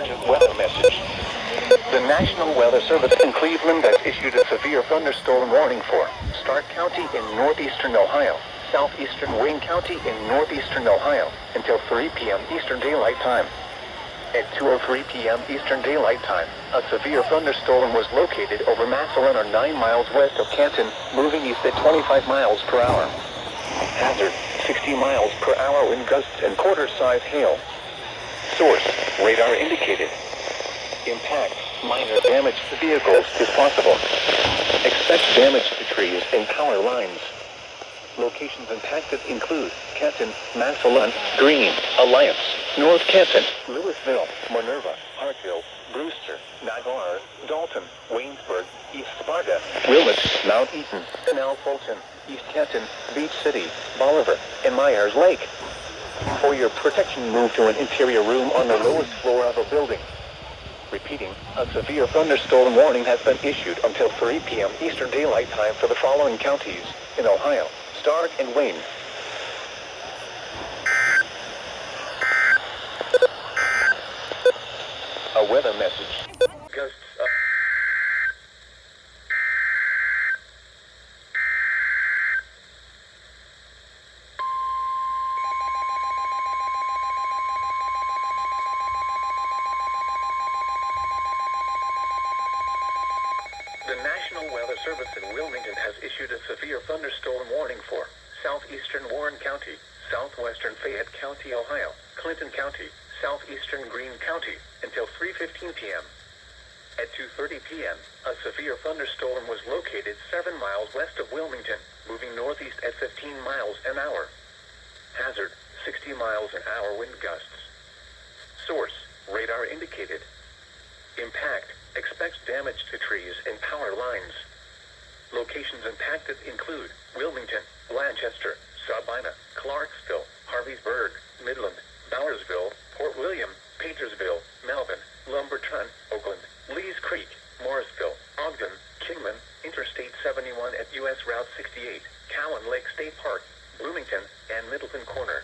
urgent weather message. The National Weather Service in Cleveland has issued a severe thunderstorm warning for Stark County in northeastern Ohio, southeastern Wayne County in northeastern Ohio until 3 p.m. Eastern Daylight Time. At 2:03 p.m. Eastern Daylight Time, a severe thunderstorm was located over Massillon or 9 miles west of Canton, moving east at 25 miles per hour. Hazard, 60 miles per hour wind gusts and quarter-size hail. Source, radar indicated. Impact, minor damage to vehicles is possible. Expect damage to trees and power lines. Locations impacted include Canton, Massillon, Green, Alliance, North Canton, Louisville, Minerva, Hartville, Brewster, Navarre, Dalton, Waynesburg, East Sparta, Wilmot, Mount Eaton, Canal Fulton, East Canton, Beach City, Bolivar, and Myers Lake. For your protection, move to an interior room on the lowest floor of a building. Repeating, a severe thunderstorm warning has been issued until 3 p.m. Eastern Daylight Time for the following counties in Ohio: Stark and Wayne. A weather message. Gusts up. The National Weather Service in Wilmington has issued a severe thunderstorm warning for southeastern Warren County, southwestern Fayette County, Ohio, Clinton County, southeastern Greene County, until 3:15 p.m. At 2:30 p.m., a severe thunderstorm was located 7 miles west of Wilmington, moving northeast at 15 miles an hour. Hazard, 60 miles an hour wind gusts. Source, radar indicated. Impact, expects damage to trees and power lines. Locations impacted include Wilmington, Blanchester, Sabina, Clarksville, Harveysburg, Midland, Bowersville, Port William, Paintersville, Melvin, Lumberton, Oakland, Lees Creek, Morrisville, Ogden, Kingman, Interstate 71 at U.S. Route 68, Cowan Lake State Park, Bloomington, and Middleton Corner.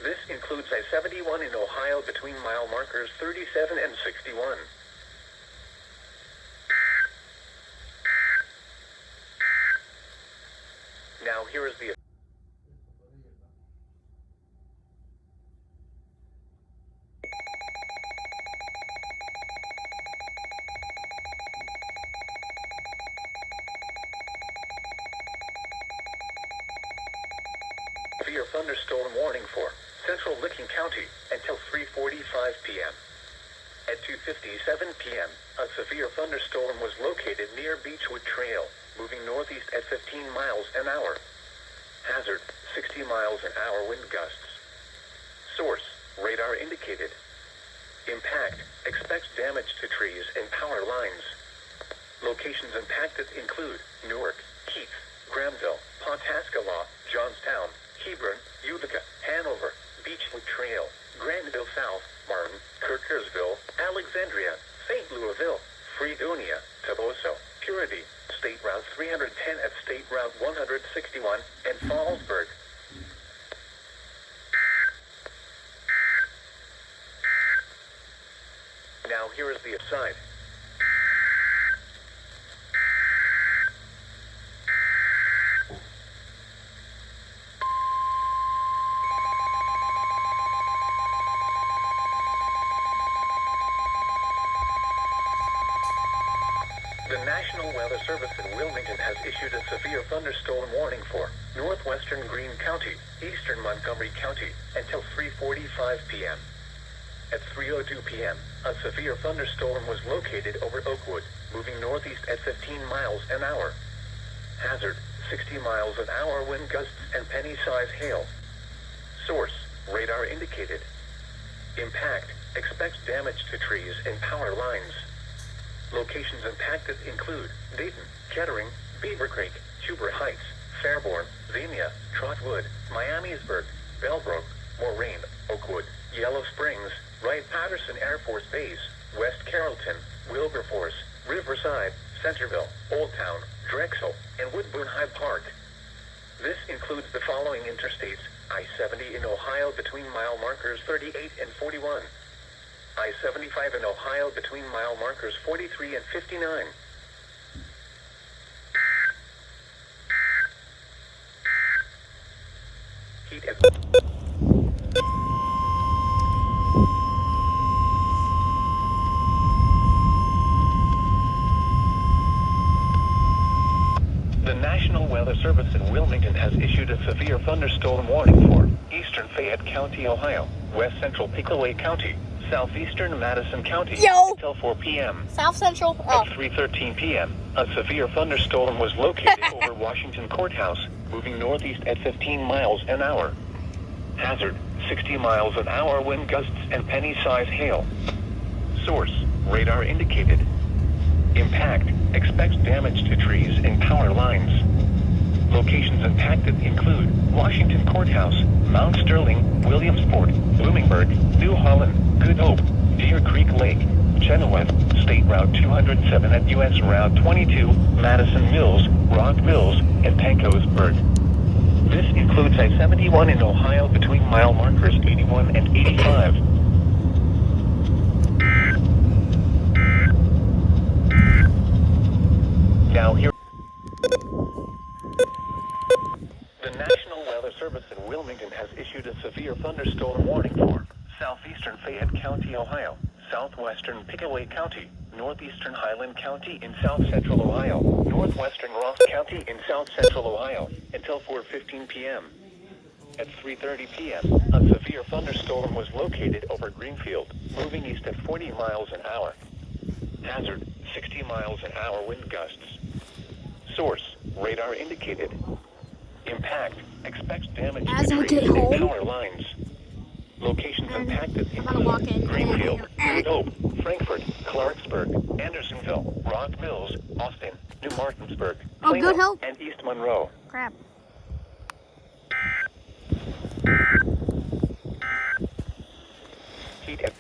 This includes I-71 in Ohio between mile markers 37 and 61. Now here is the severe thunderstorm warning for Central Licking County until 3:45 p.m. At 2:57 p.m., a severe thunderstorm was located near Beechwood Trail, moving northeast at 15 miles an hour. Hazard, 60 miles an hour wind gusts. Source, radar indicated. Impact, expects damage to trees and power lines. Locations impacted include Newark, Keith, Grahamville, Pawhuskalaw, Johnstown, Hebron, Utica, Hanover, Beechwood Trail, Granville South, Martin, Kirkersville, Alexandria, St. Louisville, Fredonia, Toboso, Purity, State Route 310 at State Route 161, and Fallsburg. Now here is the aside. The National Weather Service in Wilmington has issued a severe thunderstorm warning for northwestern Greene County, eastern Montgomery County, until 3:45 p.m. At 3:02 p.m., a severe thunderstorm was located over Oakwood, moving northeast at 15 miles an hour. Hazard, 60 miles an hour wind gusts and penny-size hail. Source, radar indicated. Impact, expects damage to trees and power lines. Locations impacted include Dayton, Kettering, Beaver Creek, Huber Heights, Fairborn, Xenia, Trotwood, Miamisburg, Bellbrook, Moraine, Oakwood, Yellow Springs, Wright-Patterson Air Force Base, West Carrollton, Wilberforce, Riverside, Centerville, Old Town, Drexel, and Woodbourne High Park. This includes the following interstates: I-70 in Ohio between mile markers 38 and 41. I-75 in Ohio between mile markers 43 and 59. Heat at The National Weather Service in Wilmington has issued a severe thunderstorm warning for eastern Fayette County, Ohio, west central Pickaway County, southeastern Madison County until 4 p.m. South Central. At 3:13 p.m., a severe thunderstorm was located over Washington Courthouse, moving northeast at 15 miles an hour. Hazard, 60 miles an hour wind gusts and penny-size hail. Source, radar indicated. Impact, expects damage to trees and power lines. Locations impacted include Washington Courthouse, Mount Sterling, Williamsport, Bloomingburg, New Holland, Good Hope, Deer Creek Lake, Chenoweth, State Route 207 at US Route 22, Madison Mills, Rock Mills, and Pancosburg. This includes I-71 in Ohio between mile markers 81 and 85. Now here. The National Weather Service in Wilmington has issued a severe thunderstorm warning for southeastern Fayette County, Ohio, southwestern Pickaway County, northeastern Highland County in south central Ohio, northwestern Ross County in south central Ohio, until 4:15 p.m. At 3:30 p.m., a severe thunderstorm was located over Greenfield, moving east at 40 miles an hour. Hazard, 60 miles an hour wind gusts. Source, radar indicated. Impact, expects damage As to I trees get and home, power lines. Locations impacted I'm gonna walk include in. Greenfield, Good Hope, Frankfort, Clarksburg, Andersonville, Rock Mills, Austin, New Martinsburg, Oh, Plano, Good Hope. and East Monroe. Crap. Heat at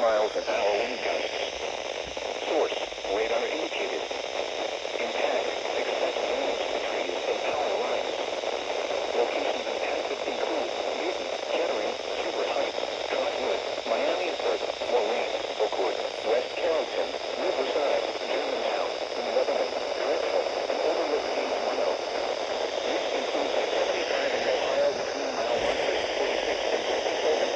miles an hour wind gusts. Source, radar indicated. Impact, expect damage to trees and power lines. Locations impacted include Newton, Kettering, Super Heights, Trotwood, Miamisburg, Moraine, Oakwood, West Carrollton, Riverside, Germantown, Lebanon, Drexel, and Overlook St. Bruno. This includes I-75 in Ohio between mile markers 46 and 57.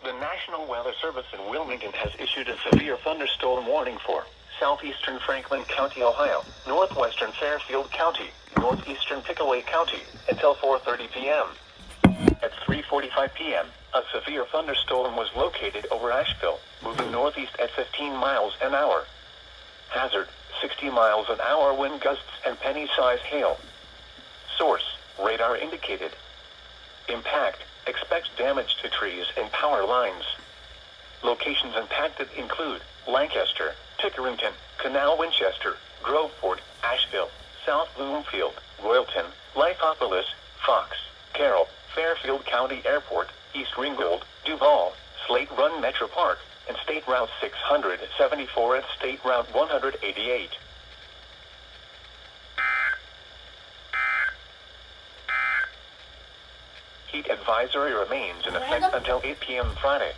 The National Weather Service in Wilmington has issued a severe thunderstorm warning for southeastern Franklin County, Ohio, northwestern Fairfield County, northeastern Pickaway County, until 4:30 p.m. At 3:45 p.m., a severe thunderstorm was located over Asheville, moving northeast at 15 miles an hour. Hazard, 60 miles an hour wind gusts and penny-size hail. Source, radar indicated. Impact, expects damage to trees and power lines. Locations impacted include Lancaster, Tickerington, Canal Winchester, Groveport, Asheville, South Bloomfield, Royalton, Lithopolis, Fox, Carroll, Fairfield County Airport, East Ringgold, Duval, Slate Run Metro Park, and State Route 674 and State Route 188. Heat advisory remains in effect until 8 p.m. Friday.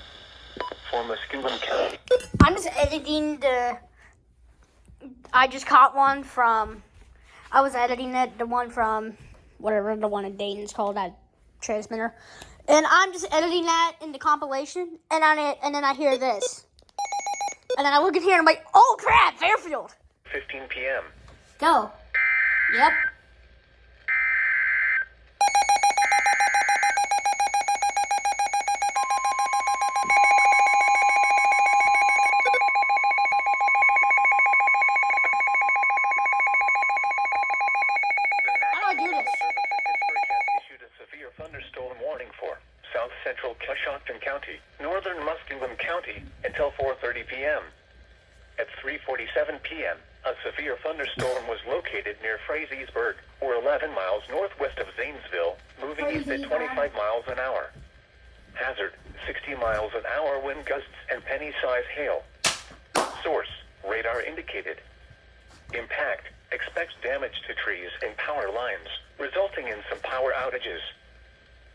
For Muskegon County. I'm just editing I just caught one from. I was editing it, the one from whatever the one in Dayton's called, that transmitter, and I'm just editing that in the compilation, and then I hear this, and then I look in here and I'm like, oh crap, Fairfield. 15 p.m. Go. Yep. warning for south central Coshocton County, northern Muskingum County until 4:30 p.m. At 3:47 p.m., a severe thunderstorm was located near Frazeysburg, or 11 miles northwest of Zanesville, moving east at 25 miles an hour. Hazard, 60 miles an hour wind gusts and penny-size hail. Source, radar indicated. Impact, expects damage to trees and power lines, resulting in some power outages.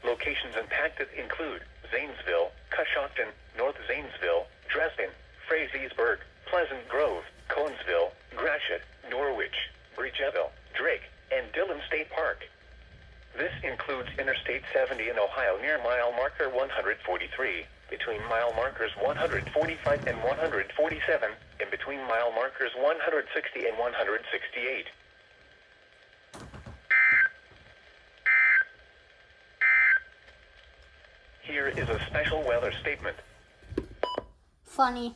Locations impacted include Zanesville, Coshocton, North Zanesville, Dresden, Frazeysburg, Pleasant Grove, Conesville, Gratiot, Norwich, Bridgeville, Drake, and Dillon State Park. This includes Interstate 70 in Ohio near mile marker 143, between mile markers 145 and 147, and between mile markers 160 and 168. Here is a special weather statement. Funny.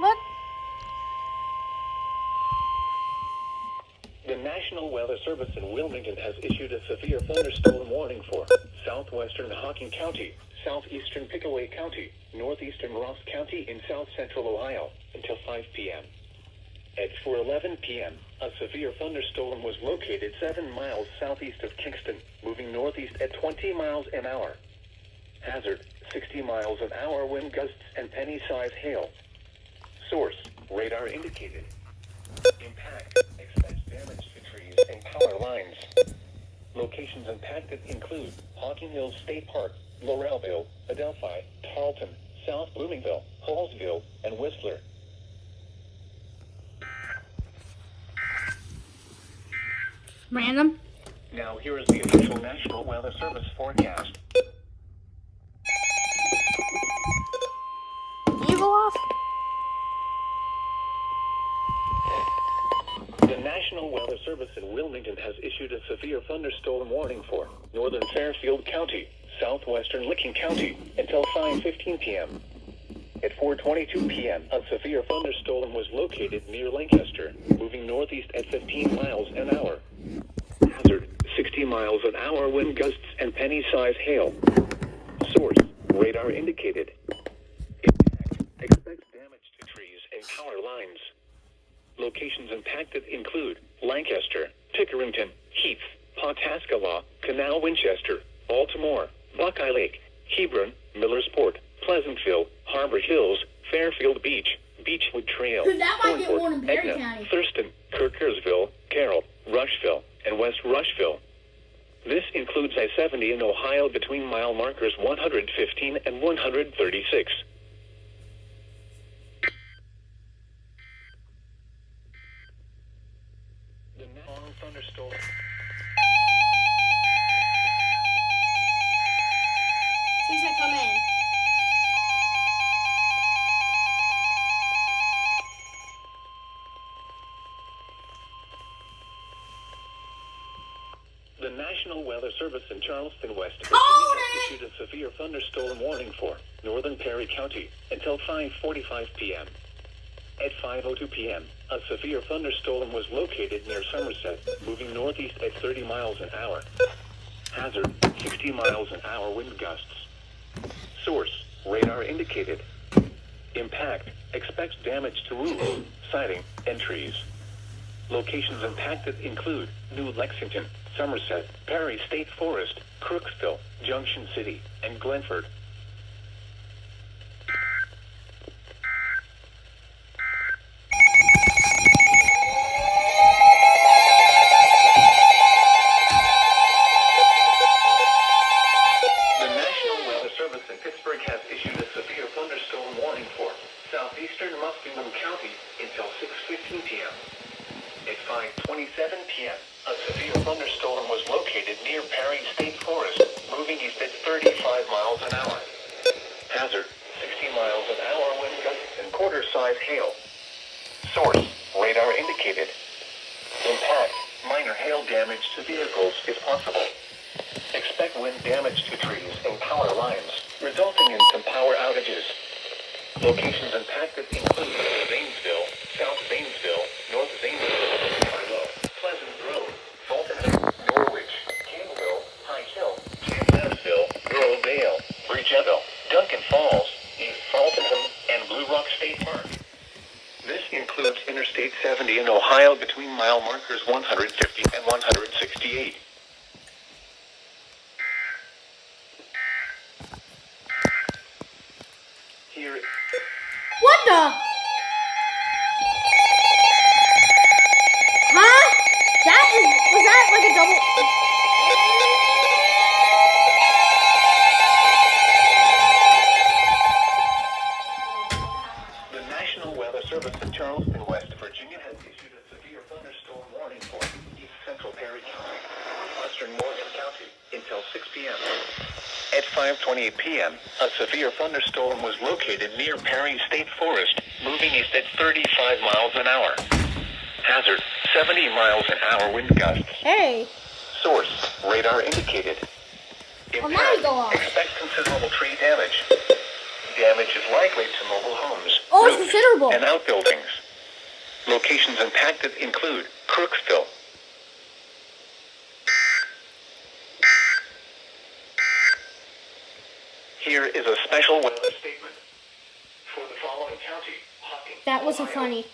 What? The National Weather Service in Wilmington has issued a severe thunderstorm warning for southwestern Hocking County, southeastern Pickaway County, northeastern Ross County in south central Ohio until 5 p.m. At 4:11 p.m., a severe thunderstorm was located 7 miles southeast of Kingston, moving northeast at 20 miles an hour. Hazard, 60 miles an hour wind gusts and penny-size hail. Source, radar indicated. Impact, expects damage to trees and power lines. Locations impacted include Hocking Hills State Park, Laurelville, Adelphi, Tarleton, South Bloomingville, Hallsville, and Whistler. Random? Now here is the official National Weather Service forecast. You go off? The National Weather Service in Wilmington has issued a severe thunderstorm warning for northern Fairfield County, southwestern Licking County until 5:15 p.m. At 4:22 p.m., a severe thunderstorm was located near Lancaster, moving northeast at 15 miles an hour. Hazard, 60 miles an hour wind gusts and penny-size hail. Source, radar indicated. Impact, expects damage to trees and power lines. Locations impacted include Lancaster, Pickerington, Heath, Pawtascalaw, Canal Winchester, Baltimore, Buckeye Lake, Hebron, Millersport, Pleasantville, Harbor Hills, Fairfield Beach, Beechwood Trail, Dude, that might get one in Perry Etna, County. Thurston, Kirkersville, Carroll, Rushville, and West Rushville. This includes I-70 in Ohio between mile markers 115 and 136. The long thunderstorm. Since I come in. The National Weather Service in Charleston, West Virginia, Hold has issued a severe thunderstorm warning for northern Perry County until 5:45 p.m. At 5:02 p.m., a severe thunderstorm was located near Somerset, moving northeast at 30 miles an hour. Hazard, 60 miles an hour wind gusts. Source, radar indicated. Impact, expects damage to roofs, siding, and trees. Locations impacted include New Lexington, Somerset, Perry State Forest, Crooksville, Junction City, and Glenford. The National Weather Service in Pittsburgh has issued a severe thunderstorm warning for southeastern Muskingum County until 6:15 p.m. At 5:27 p.m., a severe thunderstorm was located near Perry State Forest, moving east at 35 miles an hour. Hazard, 60 miles an hour wind gusts and quarter-size hail. Source, radar indicated. Impact, minor hail damage to vehicles is possible. Expect wind damage to trees and power lines, resulting in some power outages. Locations impacted include Zanesville, South Zanesville, Watch Interstate 70 in Ohio between mile markers 150 and 168. Here. What the? Huh? Was that like a double? The National Weather Service in Charleston, West Virginia has issued a severe thunderstorm warning for East Central Perry County, Western Morgan County, until 6 p.m. At 5:28 p.m., a severe thunderstorm was located near Perry State Forest, moving east at 35 miles an hour. Hazard, 70 miles an hour wind gusts. Hey. Source, radar indicated. Well, now you go off. Expect considerable tree damage. Damage is likely to mobile homes, Oh, it's roofs, considerable. and outbuildings. Locations impacted include Crooksville, here is a special weather statement for the following county. Hocking, That was a Ohio, funny.